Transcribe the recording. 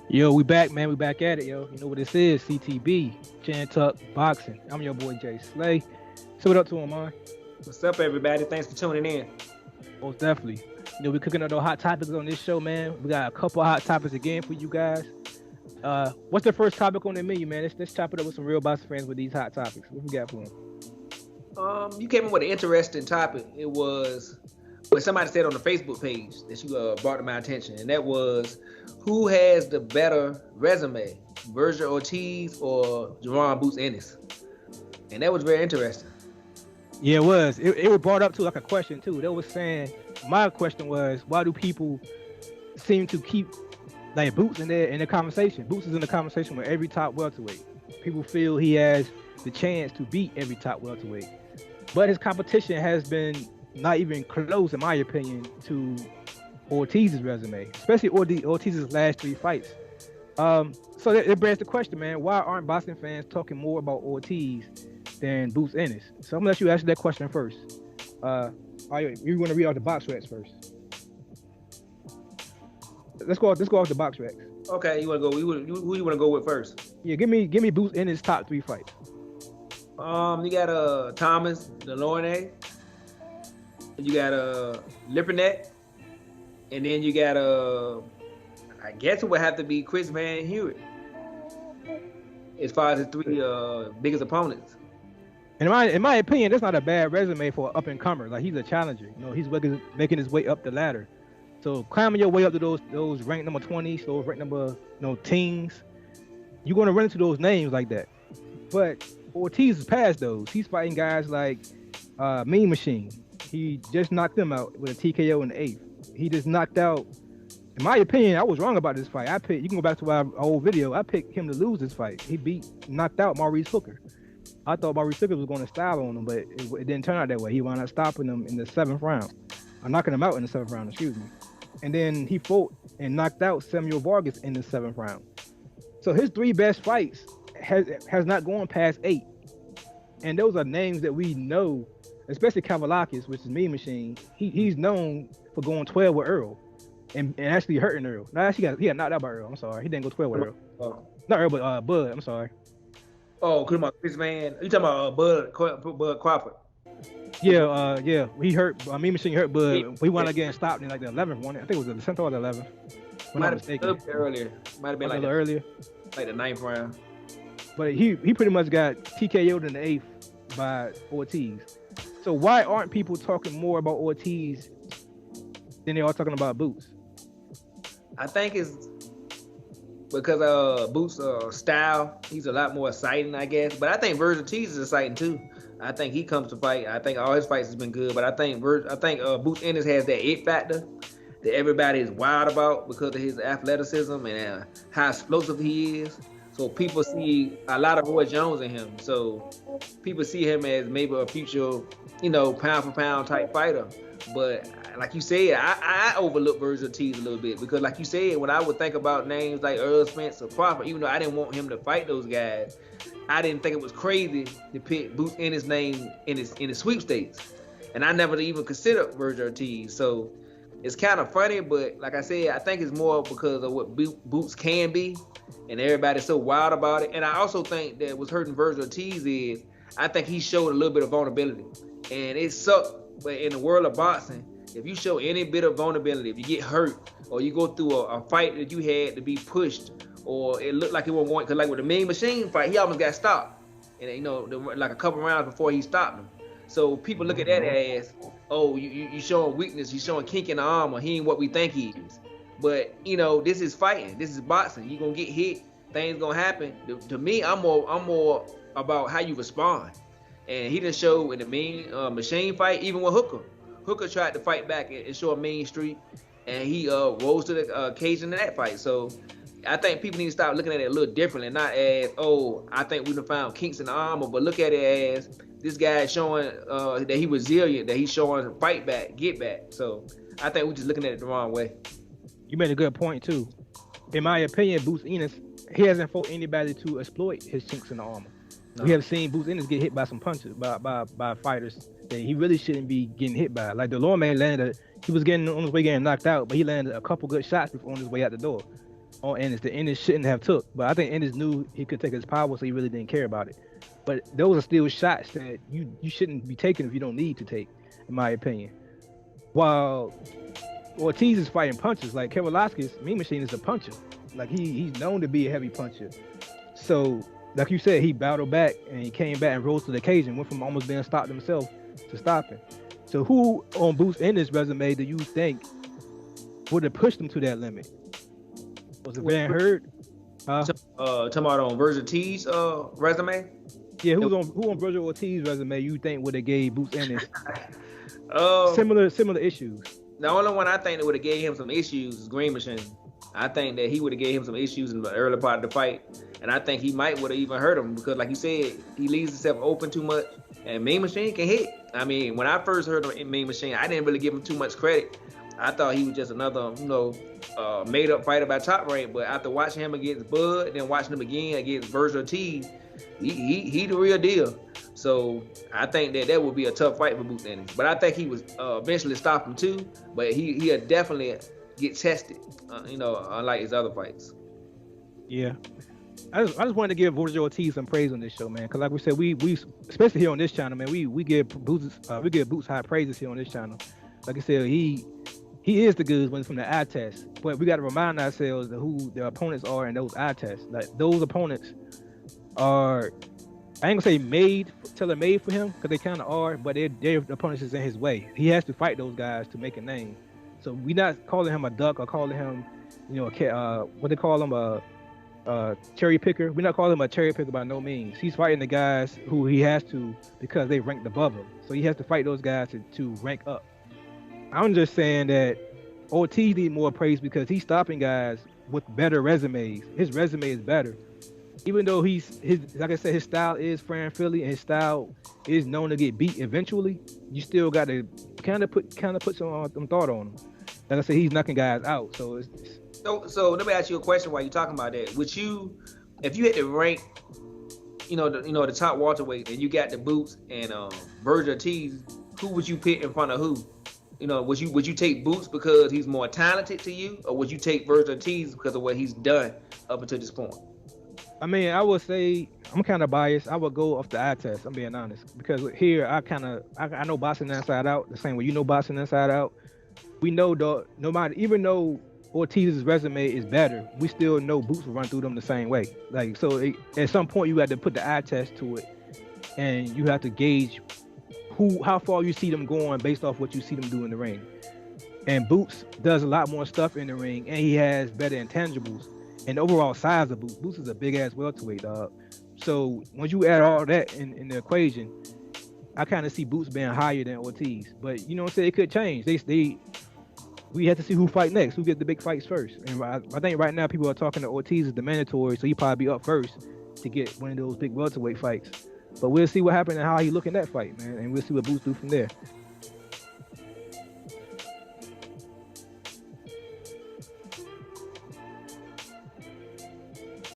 Yo, we back, man. We back at it, yo. You know what this is? CTB, Chan Tuck Boxing. I'm your boy Jay Slay. So what up to him, man? What's up, everybody? Thanks for tuning in. Most definitely. We cooking up those hot topics on this show, man. We got a couple hot topics again for you guys. What's the first topic on the menu, man? Let's chop it up with some real boxing fans with these hot topics. What we got for them? You came in with an interesting topic. It was what somebody said on the Facebook page that you brought to my attention, and that was who has the better resume, Vergil Ortiz or Jaron Boots Ennis? And that was very interesting. Yeah, it was. It was brought up to like a question too. They was saying my question was why do people seem to keep like Boots in the conversation? Boots is in the conversation with every top welterweight. People feel he has the chance to beat every top welterweight, but his competition has been not even close, in my opinion, to Ortiz's resume, especially Ortiz's last three fights. So it bears the question, man, why aren't boxing fans talking more about Ortiz than Boots Ennis? So I'm gonna let you answer that question first. All right, you want to read out the box recs first? Let's go off the box recs. Okay, you want to go? Who you want to go with first? Yeah, give me Boots Ennis' top three fights. You got Thomas Delorne, you got Lippernet, and then you got I guess it would have to be Chris Van Hewitt as far as the three biggest opponents. And in my opinion, that's not a bad resume for an up and comer. Like, he's a challenger. You know, he's making his way up the ladder. So climbing your way up to those ranked number 20s, those ranked number teens, you're gonna run into those names like that. But Ortiz is past those. He's fighting guys like Mean Machine. He just knocked them out with a TKO in the 8th. He just knocked out. In my opinion, I was wrong about this fight. You can go back to our old video. I picked him to lose this fight. He knocked out Maurice Hooker. I thought Maurice Hooker was going to style on him, but it didn't turn out that way. He wound up stopping him in the 7th round. I'm knocking him out in the 7th round, excuse me. And then he fought and knocked out Samuel Vargas in the 7th round. So his three best fights has not gone past 8. And those are names that we know, especially Kavaliakis, which is Mean Machine. He's known for going 12 with Earl and actually hurting Earl. No, actually he got knocked out by Earl. I'm sorry. He didn't go 12 with Earl. Not Earl, but Bud. I'm sorry. Oh, come on, Chris Van. You talking about Bud Crawford? Yeah. He hurt. Mean Machine hurt Bud. We wound up getting stopped in like the 11th one. I think it was the 10th or the 11th. Might have been a little earlier. Might have been like earlier, like the 9th round. But he pretty much got TKO'd in the 8th by Ortiz. So why aren't people talking more about Ortiz than they are talking about Boots? I think it's because Boots' style, he's a lot more exciting, I guess. But I think Vergil Ortiz is exciting too. I think he comes to fight. I think all his fights has been good. But I think Boots Ennis has that it factor that everybody is wild about because of his athleticism and how explosive he is. So people see a lot of Roy Jones in him. So people see him as maybe a future, pound for pound type fighter. But like you said, I overlook Vergil Ortiz a little bit because, like you said, when I would think about names like Earl Spence or Crawford, even though I didn't want him to fight those guys, I didn't think it was crazy to pick Boots Ennis' name in his sweepstakes. And I never even considered Vergil Ortiz. So it's kind of funny, but like I said, I think it's more because of what Boots can be, and everybody's so wild about it. And I also think that what's hurting Vergil Ortiz is I think he showed a little bit of vulnerability, and it sucked. But in the world of boxing, if you show any bit of vulnerability, if you get hurt or you go through a fight that you had to be pushed, or it looked like it wasn't going, because like with the Mean Machine fight, he almost got stopped, and like a couple rounds before he stopped him. So people look at that as, oh, you showing weakness, you showing kink in the armor. He ain't what we think he is. But this is fighting, this is boxing. You gonna get hit, things gonna happen. To me, I'm more about how you respond. And he didn't show in the Mean Machine fight, even with Hooker. Hooker tried to fight back and show a mean streak, and he rose to the occasion in that fight. So I think people need to start looking at it a little differently, not as, oh, I think we done found kinks in the armor, but look at it as this guy is showing that he resilient, that he's showing fight back, get back. So I think we're just looking at it the wrong way. You made a good point too. In my opinion, Boots Ennis, he hasn't fought anybody to exploit his chinks in the armor. No. We have seen Boots Ennis get hit by some punches by fighters that he really shouldn't be getting hit by. Like the Lord man he was getting on his way getting knocked out, but he landed a couple good shots before on his way out the door. on Ennis that Ennis shouldn't have took. But I think Ennis knew he could take his power, so he really didn't care about it. But those are still shots that you shouldn't be taking if you don't need to take, in my opinion. While Ortiz is fighting punches, like Kevin Mean Machine is a puncher. Like he's known to be a heavy puncher. So, like you said, he battled back and he came back and rose to the occasion, went from almost being stopped himself to stopping. So, who on Boots in this resume do you think would have pushed him to that limit? Was it Van Herd? Talking about on Vergil T's resume. Yeah, who on Vergil Ortiz's resume you think would have gave Boots Ennis similar issues? The only one I think that would have gave him some issues is Green Machine. I think that he would have gave him some issues in the early part of the fight, and I think he might would have even hurt him because, like you said, he leaves himself open too much. And Mean Machine can hit. I mean, when I first heard of Mean Machine, I didn't really give him too much credit. I thought he was just another, made-up fighter by Top Rank. But after watching him against Bud, then watching him again against Vergil Ortiz, he the real deal. So I think that would be a tough fight for Boots Ennis. But I think he was eventually stop him too. But he'll definitely get tested, unlike his other fights. Yeah. I just wanted to give Vergil Ortiz some praise on this show, man. Because like we said, we especially here on this channel, man, we give Boots high praises here on this channel. Like I said, he is the good one from the eye test. But we got to remind ourselves of who the opponents are in those eye tests. Like those opponents are, I ain't gonna say tailor-made for him, because they kind of are, but their opponents is in his way. He has to fight those guys to make a name. So we not calling him a duck or calling him, what they call him, a cherry picker. We're not calling him a cherry picker by no means. He's fighting the guys who he has to because they ranked above him. So he has to fight those guys to rank up. I'm just saying that Ortiz need more praise because he's stopping guys with better resumes. His resume is better. Even though like I said, his style is Fran Philly and his style is known to get beat eventually, you still got to kind of put some thought on him. Like I said, he's knocking guys out. So let me ask you a question while you're talking about that. Would you, if you had to rank, the top welterweight and you got the Boots and Vergil Ortiz, who would you pick in front of who? Would you take Boots because he's more talented to you, or would you take Vergil Ortiz because of what he's done up until this point? I mean, I would say I'm kind of biased. I would go off the eye test. I'm being honest because here I know boxing inside out the same way you know boxing inside out. We know even though Ortiz's resume is better, we still know Boots will run through them the same way. Like at some point you have to put the eye test to it, and you have to gauge how far you see them going based off what you see them do in the ring. And Boots does a lot more stuff in the ring, and he has better intangibles. And the overall size of Boots is a big ass welterweight, dog. So once you add all that in the equation, I kind of see Boots being higher than Ortiz. But you know what I'm saying? It could change. We have to see who fight next, who gets the big fights first. And I think right now people are talking to Ortiz as the mandatory, so he probably be up first to get one of those big welterweight fights. But we'll see what happens and how he look in that fight, man. And we'll see what Boots do from there.